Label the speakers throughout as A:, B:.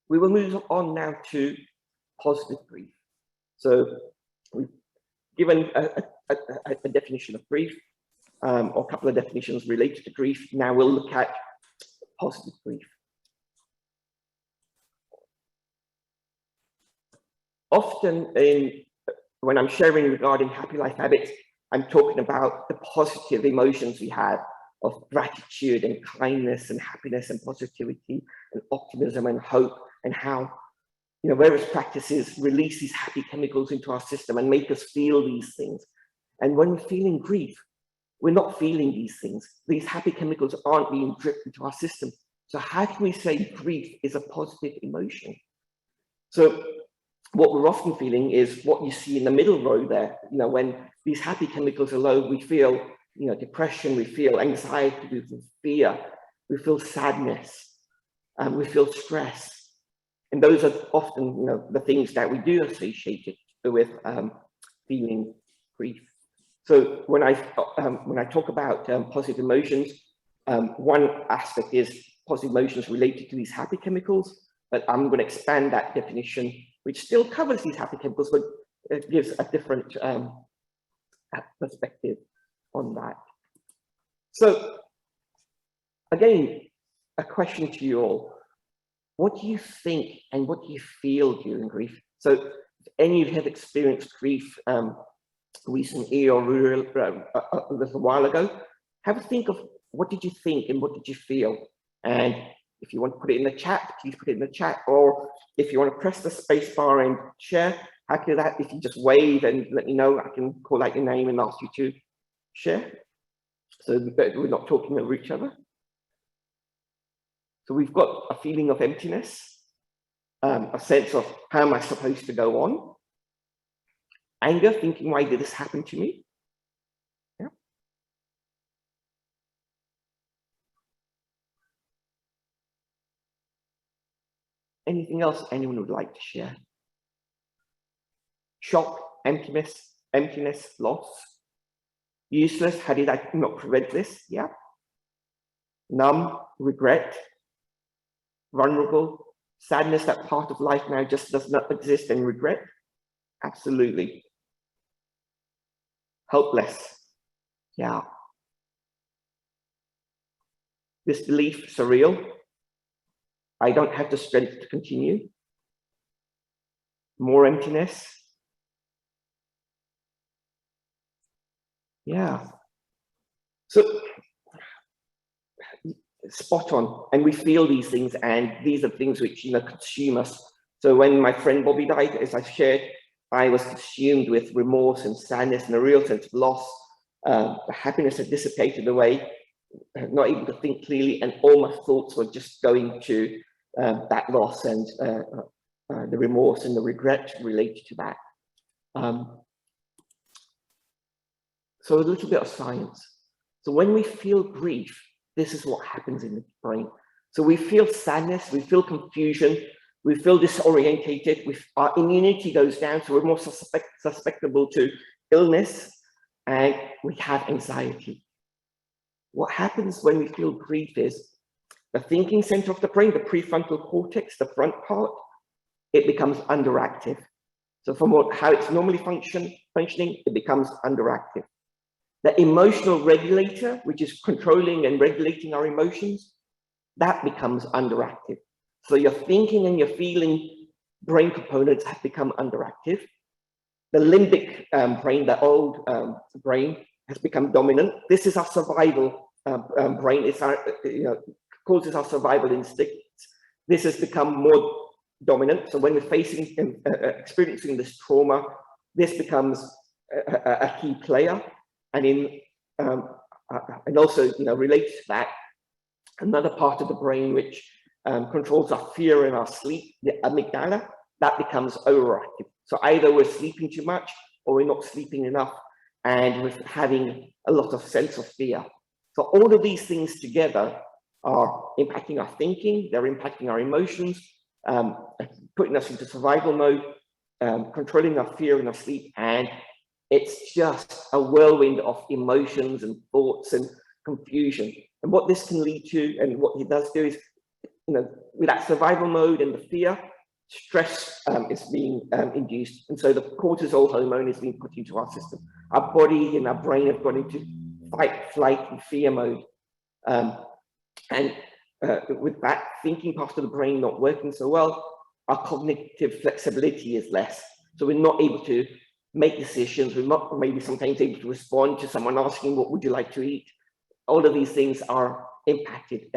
A: We will move on now to positive grief. So we've given a definition of grief, or a couple of definitions related to grief. Now we'll look at positive grief. Often when I'm sharing regarding happy life habits, I'm talking about the positive emotions we have of gratitude and kindness and happiness and positivity and optimism and hope, and how various practices release these happy chemicals into our system and make us feel these things. And when we're feeling grief, we're not feeling these things. These happy chemicals aren't being dripped into our system. So how can we say grief is a positive emotion? So what we're often feeling is what you see in the middle row there. When these happy chemicals are low, we feel depression, we feel anxiety, we feel fear, we feel sadness, we feel stress. And those are often the things that we do associate with feeling grief. So when I talk about positive emotions, one aspect is positive emotions related to these happy chemicals, but I'm going to expand that definition, which still covers these happy chemicals, but it gives a different perspective on that. So again, a question to you all. What do you think and what do you feel during grief? So if any of you have experienced grief recently or a little while ago, have a think of what did you think and what did you feel? And if you want to put it in the chat, please put it in the chat. Or if you want to press the space bar and share, happy with that. If you just wave and let me know, I can call out your name and ask you to share. So that we're not talking over each other. So we've got a feeling of emptiness, a sense of how am I supposed to go on? Anger, thinking, why did this happen to me? Yeah. Anything else anyone would like to share? Shock, emptiness, loss. Useless, how did I not prevent this? Yeah. Numb, regret. Vulnerable, sadness, that part of life now just does not exist, and regret. Absolutely. Helpless. Yeah. Disbelief, surreal. I don't have the strength to continue. More emptiness. Yeah. So spot on, and we feel these things, and these are things which consume us. So when my friend Bobby died, as I shared, I was consumed with remorse and sadness and a real sense of loss. The happiness had dissipated away, not able to think clearly, and all my thoughts were just going to that loss and the remorse and the regret related to that. So a little bit of science. So when we feel grief, this is what happens in the brain. So we feel sadness, we feel confusion, we feel disorientated, our immunity goes down, so we're more susceptible to illness, and we have anxiety. What happens when we feel grief is the thinking center of the brain, the prefrontal cortex, the front part, it becomes underactive. So from how it's normally functioning, it becomes underactive. The emotional regulator, which is controlling and regulating our emotions, that becomes underactive. So your thinking and your feeling brain components have become underactive. The limbic brain, the old brain, has become dominant. This is our survival brain. It's our, causes our survival instincts. This has become more dominant. So when we're facing and experiencing this trauma, this becomes a key player. And and also, related to that, another part of the brain which controls our fear and our sleep, the amygdala, that becomes overactive. So either we're sleeping too much or we're not sleeping enough, and we're having a lot of sense of fear. So all of these things together are impacting our thinking, they're impacting our emotions, putting us into survival mode, controlling our fear and our sleep, and it's just a whirlwind of emotions and thoughts and confusion. And what this can lead to, and what it does do, is with that survival mode and the fear, stress is being induced. And so the cortisol hormone is being put into our system. Our body and our brain have gone into fight, flight, and fear mode. And with that thinking part of the brain not working so well, our cognitive flexibility is less. So we're not able to make decisions. We're not maybe sometimes able to respond to someone asking, what would you like to eat? All of these things are impacted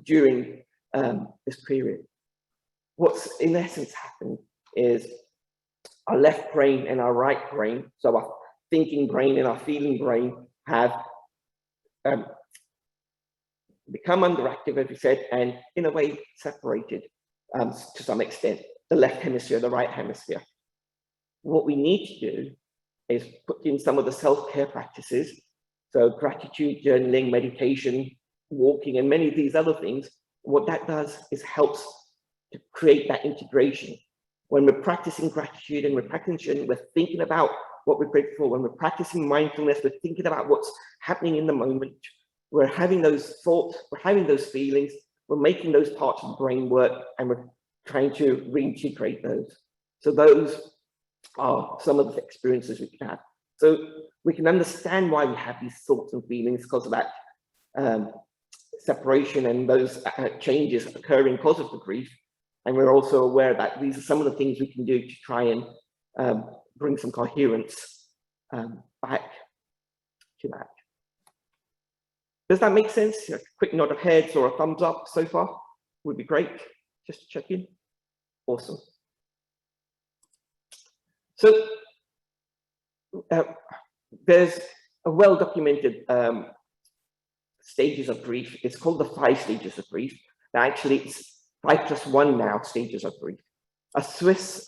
A: during this period. What's in essence happened is our left brain and our right brain, so our thinking brain and our feeling brain, have become underactive, as we said, and in a way separated to some extent, the left hemisphere, the right hemisphere. What we need to do is put in some of the self-care practices, so gratitude, journaling, meditation, walking, and many of these other things. What that does is helps to create that integration. When we're practicing gratitude and we're practicing, we're thinking about what we're grateful for. When we're practicing mindfulness, we're thinking about what's happening in the moment. We're having those thoughts, we're having those feelings, we're making those parts of the brain work, and we're trying to reintegrate those. So those are some of the experiences we can have. So we can understand why we have these thoughts and feelings because of that separation and those changes occurring because of the grief. And we're also aware that these are some of the things we can do to try and bring some coherence back to that. Does that make sense? A quick nod of heads or a thumbs up so far would be great, just to check in. Awesome. So there's a well-documented stages of grief. It's called the 5 stages of grief. Actually, it's 5+1 now stages of grief. A Swiss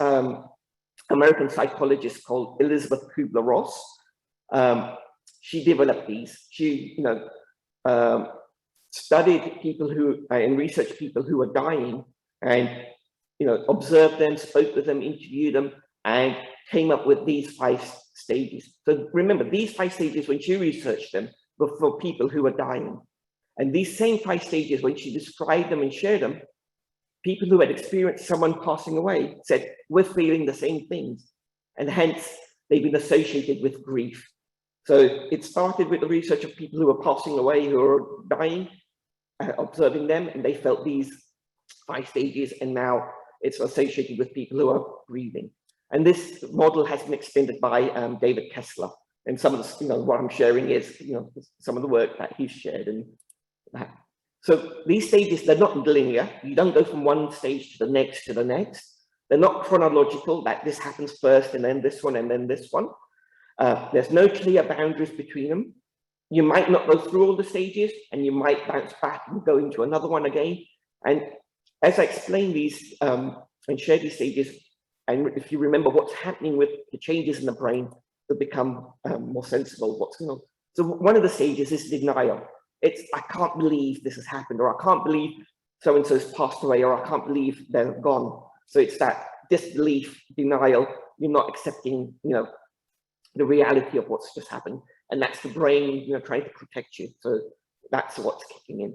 A: American psychologist called Elizabeth Kubla Ross, she developed these. She, studied people who and researched people who were dying, and observed them, spoke with them, interviewed them, and came up with these 5 stages. So remember, these 5 stages, when she researched them, were for people who were dying. And these same 5 stages, when she described them and shared them, people who had experienced someone passing away said, we're feeling the same things. And hence, they've been associated with grief. So it started with the research of people who were passing away, who were dying, observing them, and they felt these 5 stages, and now it's associated with people who are grieving. And this model has been extended by David Kessler. And some of the, what I'm sharing is, some of the work that he's shared and that. So these stages, they're not linear. You don't go from one stage to the next to the next. They're not chronological, that this happens first and then this one and then this one. There's no clear boundaries between them. You might not go through all the stages, and you might bounce back and go into another one again. And as I explain these and share these stages, and if you remember what's happening with the changes in the brain, they'll become more sensible of what's going on. So one of the stages is denial. It's, I can't believe this has happened, or I can't believe so-and-so's passed away, or I can't believe they're gone. So it's that disbelief, denial, you're not accepting, the reality of what's just happened. And that's the brain, trying to protect you. So that's what's kicking in.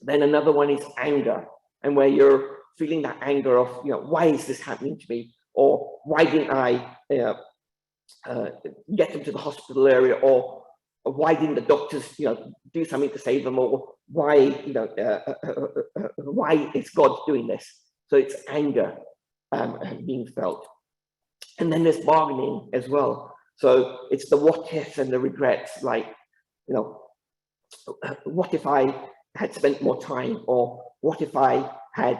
A: Then another one is anger, and where you're feeling that anger of, why is this happening to me? Or why didn't I get them to the hospital area? Or why didn't the doctors, do something to save them? Or why, why is God doing this? So it's anger being felt. And then there's bargaining as well. So it's the what ifs and the regrets, like, what if I had spent more time? Or what if I had,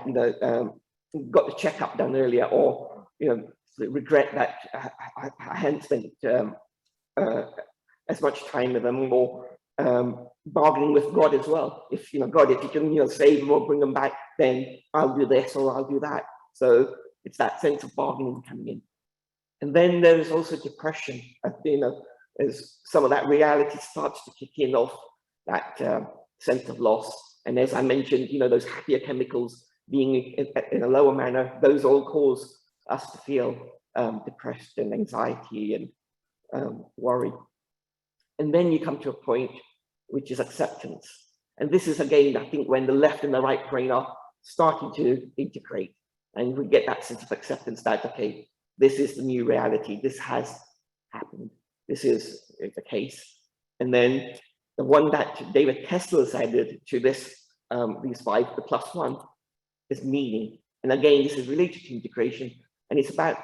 A: got the checkup done earlier? Or, regret that I hadn't spent as much time with them. Or bargaining with God as well. If, God, if you can, save them or bring them back, then I'll do this or I'll do that. So it's that sense of bargaining coming in. And then there's also depression, as some of that reality starts to kick in of that sense of loss. And as I mentioned, those happier chemicals being in a lower manner, those all cause us to feel depressed and anxiety and worry. And then you come to a point which is acceptance. And this is, again, I think, when the left and the right brain are starting to integrate, and we get that sense of acceptance that, okay, this is the new reality. This has happened. This is the case. And then the one that David Kessler's added to this, these five, the plus one, is meaning. And again, this is related to integration, and it's about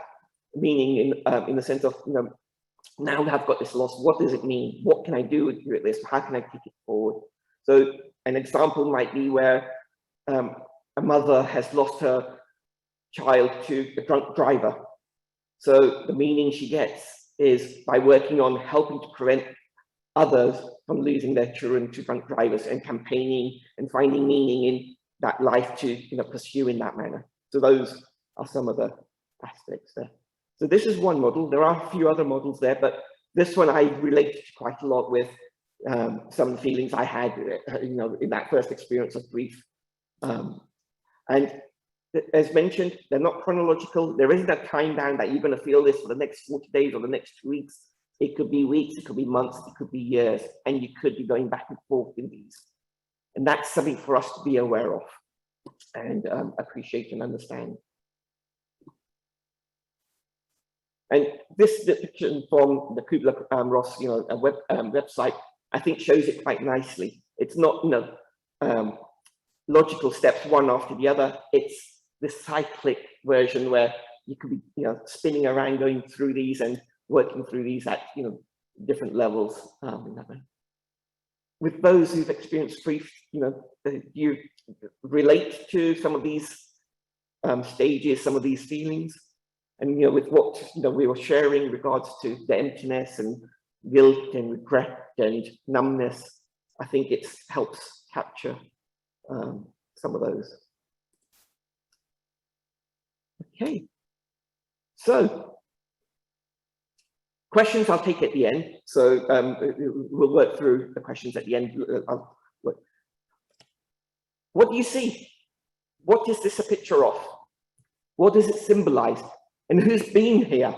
A: meaning in the sense of, now that I've got this loss, what does it mean? What can I do with this? How can I take it forward? So an example might be where a mother has lost her child to a drunk driver. So the meaning she gets is by working on helping to prevent others from losing their children to drunk drivers, and campaigning and finding meaning in that life to pursue in that manner. So those are some of the aspects there. So this is one model. There are a few other models there, but this one I related to quite a lot with some of the feelings I had, in that first experience of grief. And as mentioned, they're not chronological. There isn't a time down that you're going to feel this for the next 40 days or the next 2 weeks. It could be weeks, it could be months, it could be years, and you could be going back and forth in these. And that's something for us to be aware of and appreciate and understand. And this depiction from the Kubla Ross, website, I think shows it quite nicely. It's not, logical steps one after the other. It's this cyclic version where you could be, spinning around, going through these and working through these at, different levels. In that way. With those who've experienced grief, do you relate to some of these stages, some of these feelings? And with what we were sharing in regards to the emptiness and guilt and regret and numbness, I think it helps capture some of those. Okay, so questions I'll take at the end. So we'll work through the questions at the end. What do you see? What is this a picture of? What does it symbolize? And who's been here?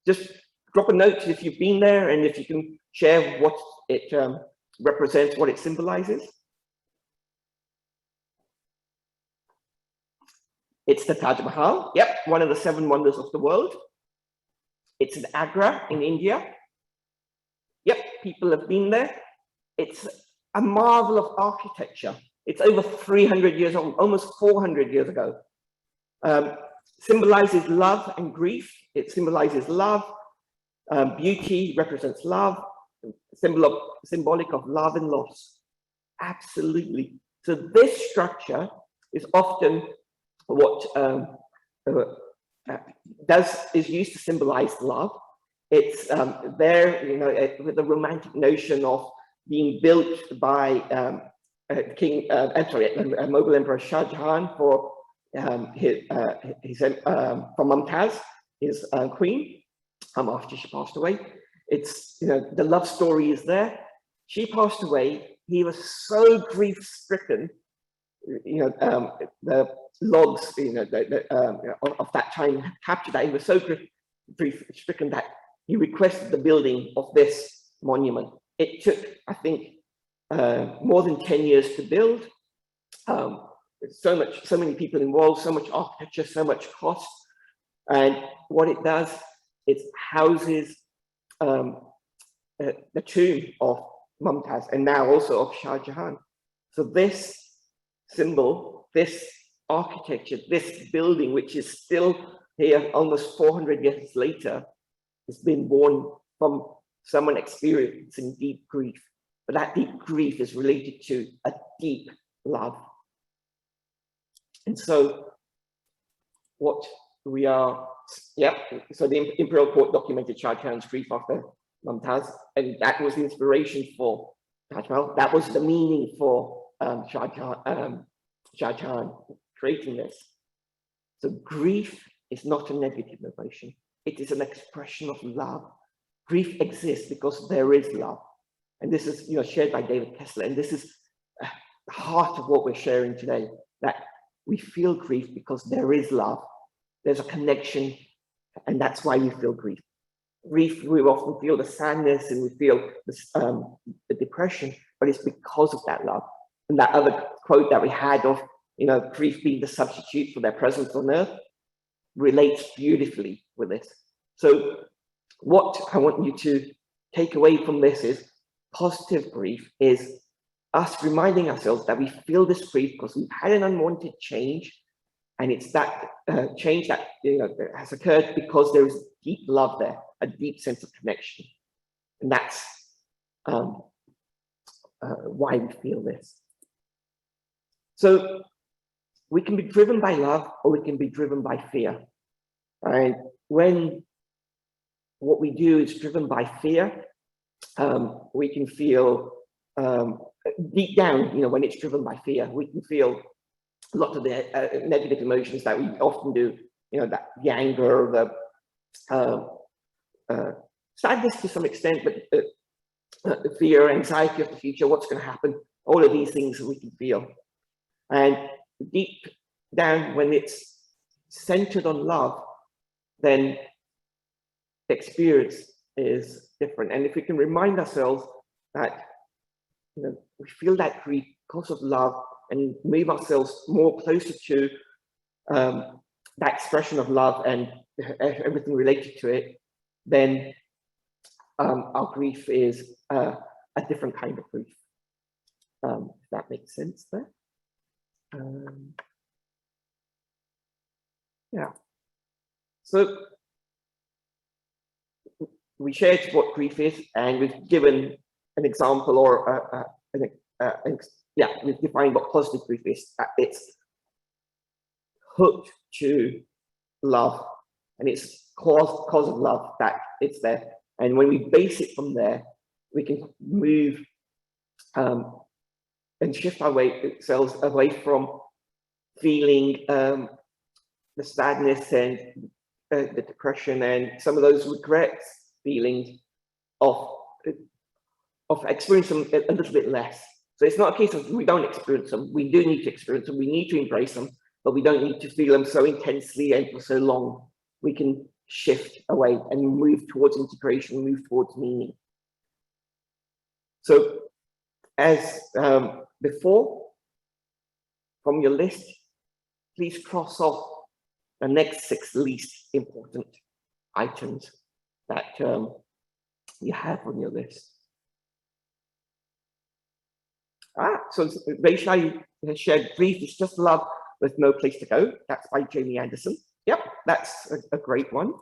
A: Just drop a note if you've been there, and if you can share what it represents, what it symbolizes. It's the Taj Mahal. Yep, one of the 7 wonders of the world. It's in Agra in India. Yep, people have been there. It's a marvel of architecture. It's over 300 years old, almost 400 years ago. Symbolizes love and grief. It symbolizes love. Beauty represents love. Symbolic of love and loss. Absolutely. So this structure is often what is used to symbolize love. It's there, with the romantic notion of being built by Mughal Emperor Shah Jahan for Mumtaz, his queen, after she passed away. It's, the love story is there. She passed away. He was so grief-stricken. The logs, of that time captured that. He was so grief-stricken that he requested the building of this monument. It took, I think, more than 10 years to build. So many people involved, so much architecture, so much cost. And what it does, it houses the tomb of Mumtaz, and now also of Shah Jahan. So this symbol, this architecture, this building, which is still here almost 400 years later, has been born from someone experiencing deep grief. But that deep grief is related to a deep love. And so what we are, so the Imperial Court documented Shah Jahan's grief after Mumtaz, and that was the inspiration for Taj Mahal. That was the meaning for Shah Jahan creating this. So grief is not a negative emotion. It is an expression of love. Grief exists because there is love. And this is, shared by David Kessler. And this is the heart of what we're sharing today, that we feel grief because there is love. There's a connection, and that's why we feel grief. grief, we often feel the sadness and we feel this, the depression, but it's because of that love. And that other quote that we had of, you know, grief being the substitute for their presence on earth relates beautifully with this. So what I want you to take away from this is positive grief is us reminding ourselves that we feel this grief because we've had an unwanted change, and it's that change that, you know, that has occurred because there is deep love there, a deep sense of connection, and that's why we feel this. So we can be driven by love, or we can be driven by fear. And when what we do is driven by fear, we can feel deep down, you know, when it's driven by fear, we can feel a lot of the negative emotions that we often do, you know, that the anger, the sadness to some extent, but fear, anxiety of the future, what's going to happen, all of these things we can feel. And deep down, when it's centered on love, then the experience is different. And if we can remind ourselves that, you know, we feel that grief because of love, and move ourselves more closer to that expression of love and everything related to it, then our grief is a different kind of grief. If that makes sense there. Yeah. So we shared what grief is, and we've given an example, or we've defined what positive grief is. It's hooked to love, and it's cause of love that it's there. And when we base it from there, we can move and shift ourselves away from feeling the sadness and the depression and some of those regrets feelings of experiencing them a little bit less. So it's not a case of we don't experience them. We do need to experience them. We need to embrace them, but we don't need to feel them so intensely and for so long. We can shift away and move towards integration, move towards meaning. So as before, from your list, please cross off the next 6 least important items that you have on your list. So Rachel has shared grief is just love with no place to go. That's by Jamie Anderson. Yep, that's a great one.